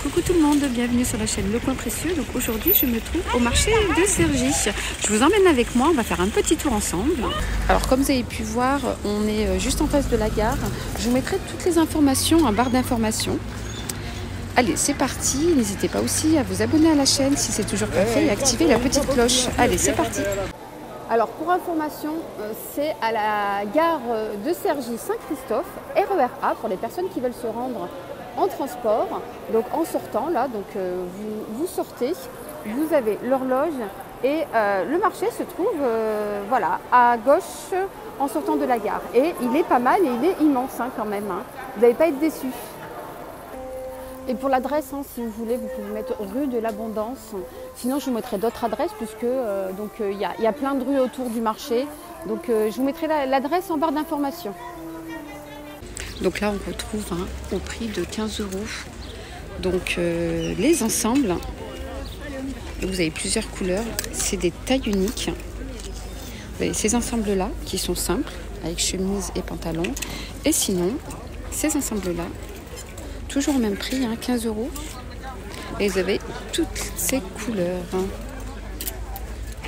Coucou tout le monde, bienvenue sur la chaîne Le Coin Précieux. Donc aujourd'hui je me trouve au marché de Cergy. Je vous emmène avec moi, on va faire un petit tour ensemble. Alors comme vous avez pu voir, on est juste en face de la gare. Je vous mettrai toutes les informations en barre d'informations. Allez, c'est parti. N'hésitez pas aussi à vous abonner à la chaîne si c'est toujours pas fait et activer la petite cloche. Allez, c'est parti. Alors pour information, c'est à la gare de Cergy Saint-Christophe, RER A pour les personnes qui veulent se rendre en transport. Donc en sortant là, donc vous sortez, vous avez l'horloge et le marché se trouve voilà, à gauche en sortant de la gare. Et il est pas mal et il est immense quand même. Vous n'allez pas être déçus. Et pour l'adresse, si vous voulez, vous pouvez mettre rue de l'Abondance. Sinon, je vous mettrai d'autres adresses puisque il y a plein de rues autour du marché. Donc, je vous mettrai l'adresse en barre d'information. Donc là, on retrouve au prix de 15 €. Donc, les ensembles. Donc, vous avez plusieurs couleurs. C'est des tailles uniques. Vous avez ces ensembles-là qui sont simples avec chemise et pantalon. Et sinon, ces ensembles-là, toujours au même prix, 15 €. Et vous avez toutes ces couleurs.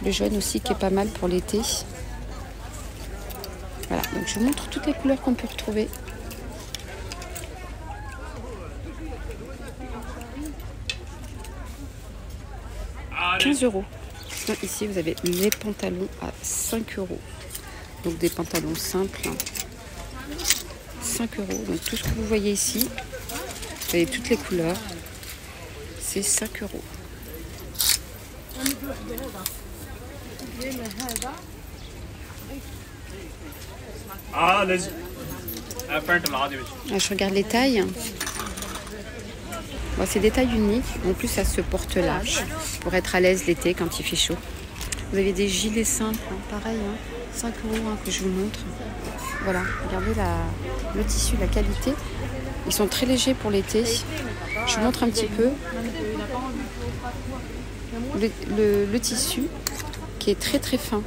Le jaune aussi qui est pas mal pour l'été. Voilà, donc je vous montre toutes les couleurs qu'on peut retrouver. « 15 €. Sinon, ici, vous avez les pantalons à 5 €. Donc des pantalons simples. 5 €. Donc tout ce que vous voyez ici, vous avez toutes les couleurs. C'est 5 €. Je regarde les tailles. Bon, c'est des tailles uniques. En plus, ça se porte large pour être à l'aise l'été quand il fait chaud. Vous avez des gilets simples, pareil, 5 € que je vous montre. Voilà, regardez le tissu, la qualité. Ils sont très légers pour l'été. Je vous montre un petit peu le tissu qui est très très fin.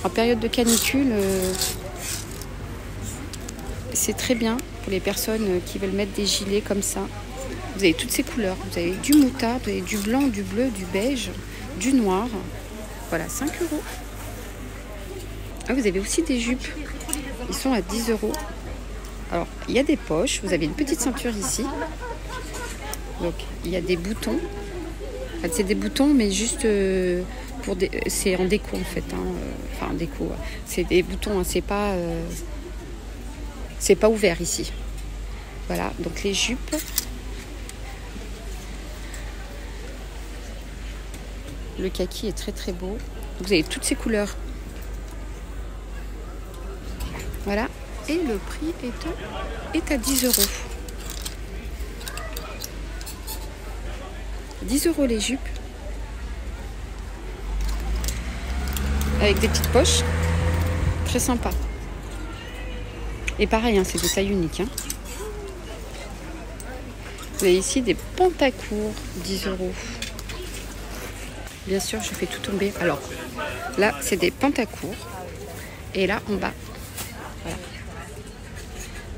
En période de canicule, c'est très bien pour les personnes qui veulent mettre des gilets comme ça. Vous avez toutes ces couleurs. Vous avez du moutarde, vous avez du blanc, du bleu, du beige, du noir. Voilà, 5 €. Ah, vous avez aussi des jupes. Ils sont à 10 €. Alors, il y a des poches. Vous avez une petite ceinture ici. Donc, il y a des boutons. En fait, c'est des boutons, mais juste pour des... C'est en déco, en fait. Enfin, en déco. C'est des boutons, c'est pas ouvert ici. Voilà, donc les jupes. Le kaki est très très beau. Vous avez toutes ces couleurs. Voilà. Et le prix est à 10 €. 10 € les jupes. Avec des petites poches. Très sympa. Et pareil, c'est des tailles uniques. Vous avez ici des pantacours, 10 €. Bien sûr, je fais tout tomber. Alors, là, c'est des pantacours. Et là, en bas, voilà.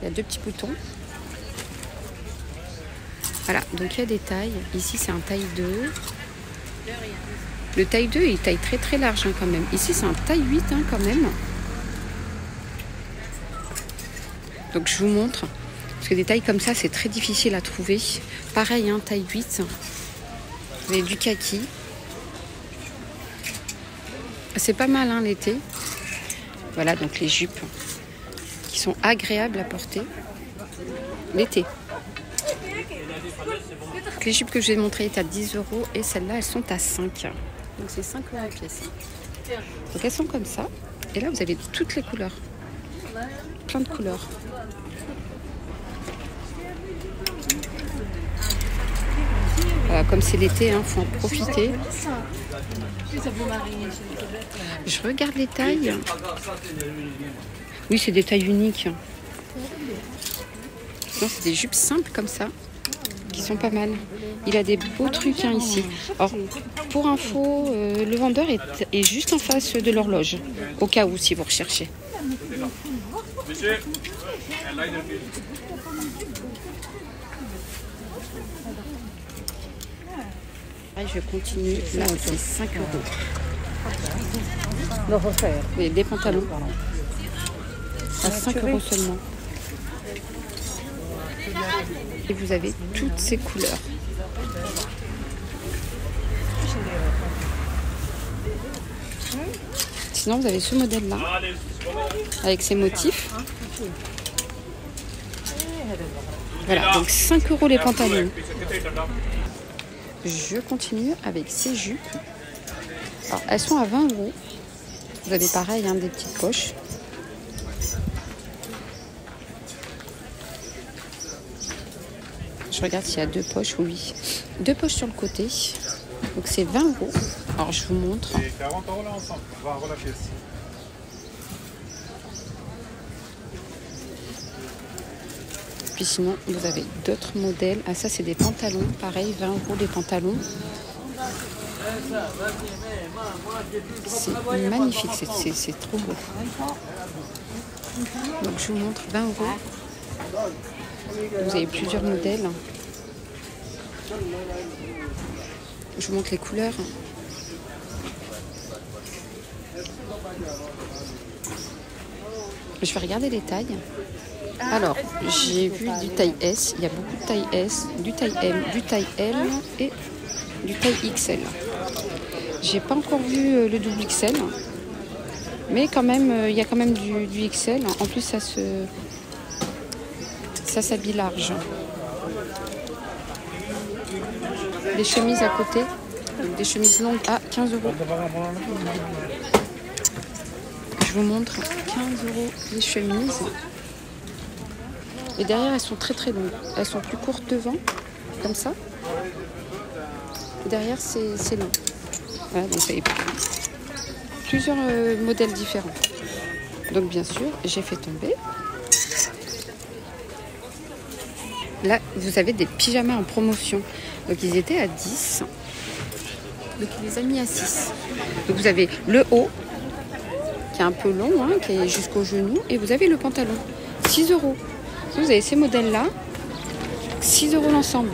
Il y a 2 petits boutons. Voilà, donc il y a des tailles. Ici, c'est un taille 2. Le taille 2 est taille très très large quand même. Ici, c'est un taille 8 quand même. Donc, je vous montre. Parce que des tailles comme ça, c'est très difficile à trouver. Pareil, taille 8. Vous avez du kaki. C'est pas mal l'été. Voilà, donc les jupes qui sont agréables à porter l'été. Donc, les jupes que je vais montrer est à 10 € et celles-là, elles sont à 5. Donc c'est 5 € la pièce. Donc elles sont comme ça. Et là, vous avez toutes les couleurs. Plein de couleurs. Voilà, comme c'est l'été, faut en profiter. Je regarde les tailles. Oui, c'est des tailles uniques. Non, c'est des jupes simples comme ça, qui sont pas mal. Il a des beaux trucs ici. Alors, pour info, le vendeur est juste en face de l'horloge, au cas où, si vous recherchez. Je continue. Là, c'est 5 €. Et des pantalons à 5 € seulement. Et vous avez toutes ces couleurs. Sinon, vous avez ce modèle-là, avec ses motifs. Voilà, donc 5 € les pantalons. Je continue avec ces jupes. Alors, elles sont à 20 €. Vous avez pareil, hein, des petites poches. Je regarde s'il y a 2 poches, oui. 2 poches sur le côté. Donc c'est 20 €. Alors je vous montre. C'est 40 € là ensemble, 20 € la pièce. Puis sinon, vous avez d'autres modèles. Ah, ça, c'est des pantalons. Pareil, 20 € les pantalons. C'est magnifique, c'est trop beau. Donc, je vous montre 20 €. Vous avez plusieurs modèles. Je vous montre les couleurs. Je vais regarder les tailles. Alors, j'ai vu du taille S, il y a beaucoup de taille S, du taille M, du taille L et du taille XL. J'ai pas encore vu le double XL, mais quand même, il y a quand même du XL. En plus, ça s'habille large. Des chemises à côté, donc des chemises longues à 15 €. Je vous montre 15 € les chemises. Et derrière, elles sont très très longues. Elles sont plus courtes devant, comme ça. Et derrière, c'est long. Voilà, donc vous avez plusieurs modèles différents. Donc bien sûr, j'ai fait tomber. Là, vous avez des pyjamas en promotion. Donc ils étaient à 10. Donc il les a mis à 6. Donc vous avez le haut, qui est un peu long, hein, qui est jusqu'au genou. Et vous avez le pantalon. 6 €. Vous avez ces modèles-là, 6 € l'ensemble.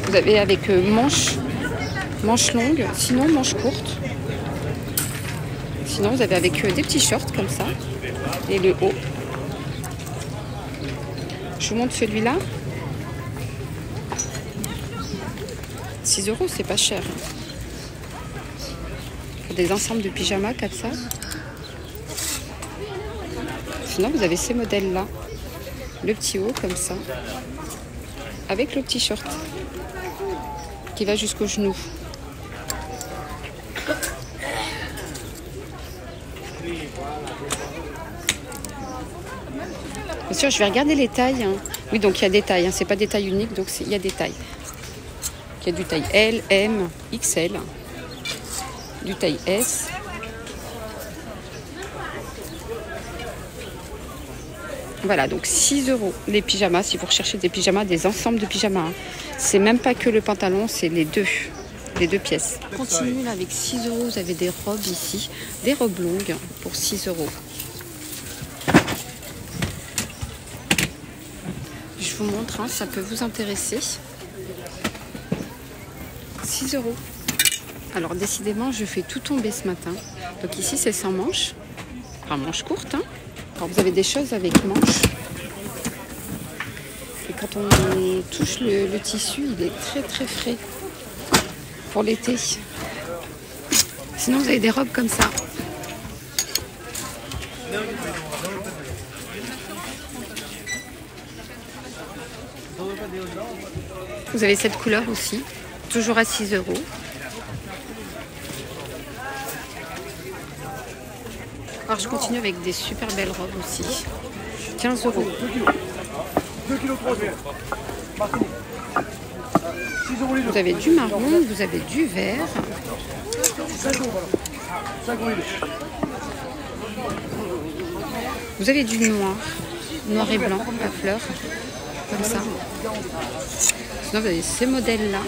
Vous avez avec manches longues, sinon manches courtes. Sinon, vous avez avec des petits shorts comme ça, et le haut. Je vous montre celui-là. 6 €, c'est pas cher. Des ensembles de pyjamas comme ça. Sinon, vous avez ces modèles-là. Le petit haut, comme ça. Avec le petit short. Qui va jusqu'au genou. Bien sûr, je vais regarder les tailles. Hein. Oui, donc il y a des tailles. Hein. C'est pas des tailles uniques, donc il y a des tailles. Il y a du taille L, M, XL. Du taille S. Voilà, donc 6 € les pyjamas, si vous recherchez des pyjamas, des ensembles de pyjamas. Hein. C'est même pas que le pantalon, c'est les deux pièces. On continue là avec 6 €, vous avez des robes ici, des robes longues pour 6 €. Je vous montre, hein, ça peut vous intéresser. 6 €. Alors décidément, je fais tout tomber ce matin. Donc ici, c'est sans manches, enfin manches courtes, hein. Alors vous avez des choses avec manches. Et quand on touche le tissu, il est très très frais pour l'été. Sinon vous avez des robes comme ça. Vous avez cette couleur aussi, toujours à 6 €. Alors je continue avec des super belles robes aussi. 15 €. Vous avez du marron, vous avez du vert. Vous avez du noir, noir et blanc à fleurs, comme ça. Sinon vous avez ces modèles-là.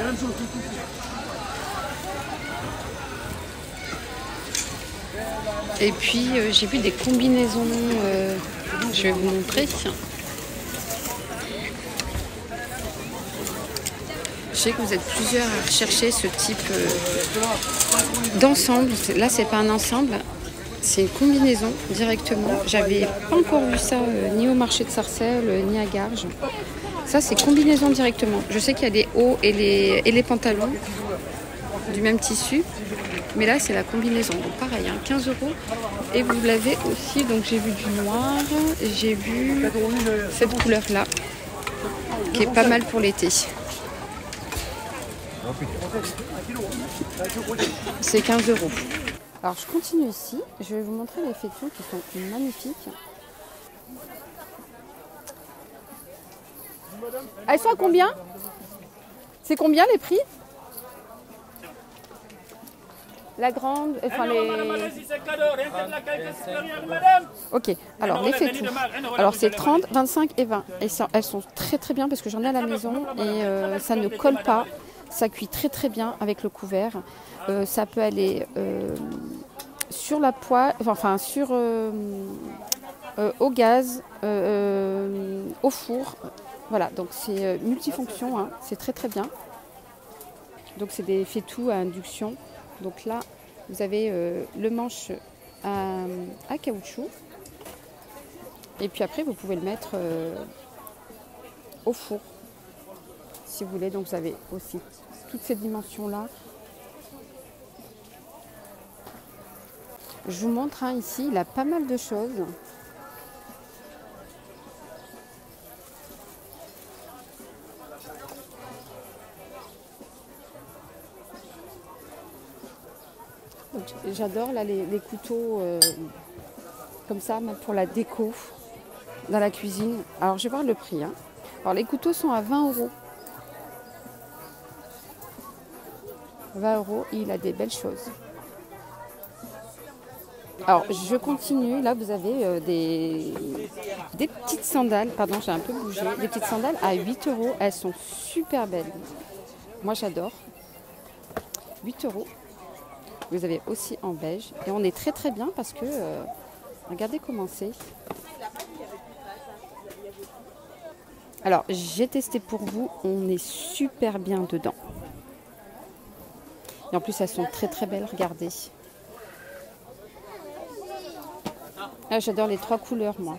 Et puis j'ai vu des combinaisons, je vais vous montrer. sais que vous êtes plusieurs à rechercher ce type d'ensemble. Là, c'est pas un ensemble, c'est une combinaison directement. J'avais pas encore vu ça ni au marché de Sarcelles, ni à Garges. Ça, c'est combinaison directement. Je sais qu'il y a des hauts et les pantalons du même tissu. Mais là, c'est la combinaison. Donc pareil, hein, 15 €. Et vous l'avez aussi, donc j'ai vu du noir, j'ai vu cette couleur-là, qui est pas mal pour l'été. C'est 15 €. Alors je continue ici, je vais vous montrer les fétons qui sont magnifiques. Elles sont à combien? C'est combien les prix? La grande, enfin les... Ok, alors les fétous. Alors c'est 30, 25 et 20. Et ça, elles sont très très bien parce que j'en ai à la maison et ça ne colle pas. Ça cuit très très bien avec le couvert. Ça peut aller sur la poêle, enfin sur au gaz, au four. Voilà, donc c'est multifonction, hein, c'est très très bien. Donc c'est des fétous à induction. Donc là, vous avez le manche à caoutchouc. Et puis après, vous pouvez le mettre au four, si vous voulez. Donc vous avez aussi toutes ces dimensions-là. Je vous montre hein, ici, il a pas mal de choses. J'adore là les couteaux comme ça, même pour la déco dans la cuisine. Alors je vais voir le prix. Hein. Alors les couteaux sont à 20 €. 20 €, il a des belles choses. Alors je continue, là vous avez des petites sandales, pardon j'ai un peu bougé, des petites sandales à 8 €, elles sont super belles. Moi j'adore. 8 €. Vous avez aussi en beige. Et on est très très bien parce que, regardez comment c'est. Alors, j'ai testé pour vous. On est super bien dedans. Et en plus, elles sont très très belles. Regardez. Ah, j'adore les 3 couleurs, moi.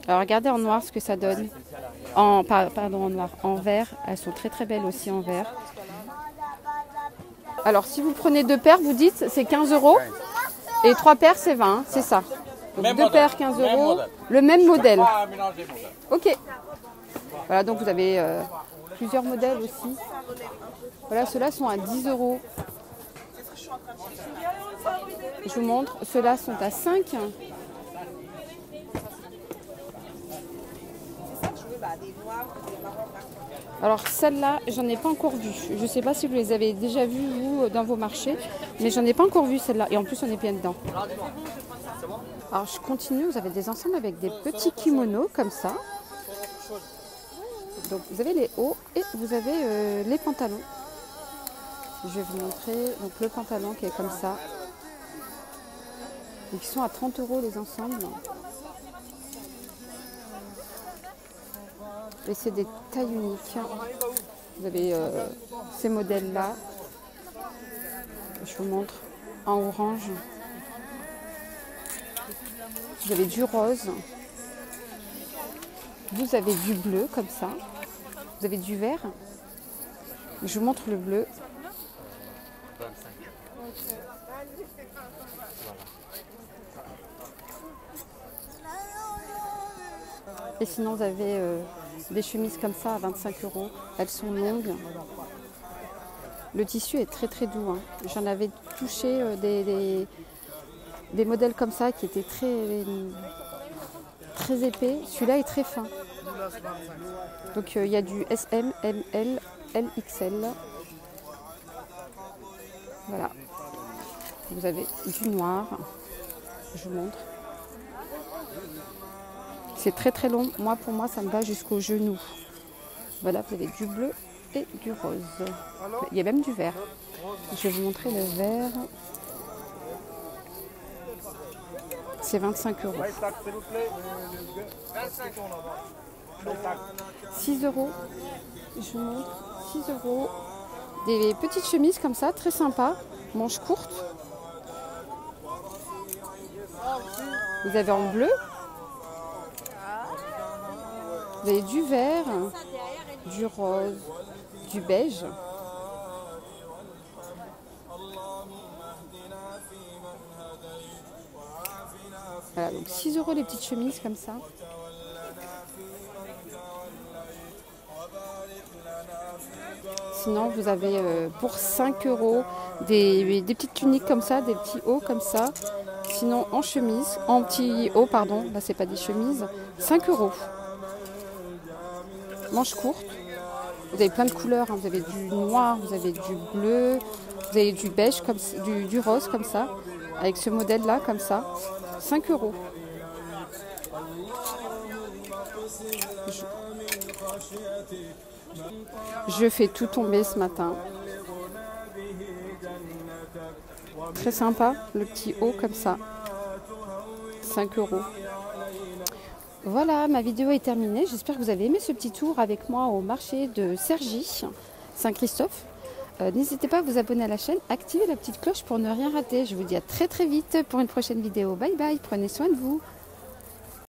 Alors, regardez en noir ce que ça donne. Pardon, en noir. En vert, elles sont très très belles aussi en vert. Alors, si vous prenez 2 paires, vous dites c'est 15 € et 3 paires, c'est 20, hein, c'est ça. Donc 2 paires, 15 €, le même modèle. Ok. Voilà, donc vous avez plusieurs modèles aussi. Voilà, ceux-là sont à 10 €. Je vous montre, ceux-là sont à 5. Alors celle-là, j'en ai pas encore vu. Je ne sais pas si vous les avez déjà vues, vous, dans vos marchés, mais j'en ai pas encore vu celle-là. Et en plus, on est bien dedans. Alors je continue, vous avez des ensembles avec des petits kimonos comme ça. Donc vous avez les hauts et vous avez les pantalons. Je vais vous montrer donc, le pantalon qui est comme ça. Donc, ils sont à 30 € les ensembles. Et c'est des tailles uniques. Vous avez ces modèles-là. Je vous montre en orange. Vous avez du rose. Vous avez du bleu comme ça. Vous avez du vert. Je vous montre le bleu. Et sinon, vous avez des chemises comme ça à 25 €. Elles sont longues. Le tissu est très très doux. Hein. J'en avais touché des modèles comme ça qui étaient très épais. Celui-là est très fin. Donc il y a du SM, ML, LXL. Voilà. Vous avez du noir. Je vous montre. C'est très très long. Moi, pour moi, ça me va jusqu'au genou. Voilà, vous avez du bleu et du rose. Il y a même du vert. Je vais vous montrer le vert. C'est 25 €. 6 euros. Je vous montre. 6 euros. Des petites chemises comme ça, très sympa. Manches courtes. Vous avez en bleu. Vous avez du vert, du rose, du beige. Voilà, donc 6 euros les petites chemises comme ça. Sinon, vous avez pour 5 euros des petites tuniques comme ça, des petits hauts comme ça. Sinon, en chemise, en petits hauts, pardon, là c'est pas des chemises, 5 euros. Manches courtes. Vous avez plein de couleurs, hein. Vous avez du noir, vous avez du bleu, vous avez du beige, comme, du rose comme ça, avec ce modèle-là comme ça. 5 euros. Je fais tout tomber ce matin. Très sympa, le petit haut comme ça. 5 euros. Voilà, ma vidéo est terminée. J'espère que vous avez aimé ce petit tour avec moi au marché de Cergy, Saint-Christophe. N'hésitez pas à vous abonner à la chaîne, activer la petite cloche pour ne rien rater. Je vous dis à très vite pour une prochaine vidéo. Bye bye, prenez soin de vous.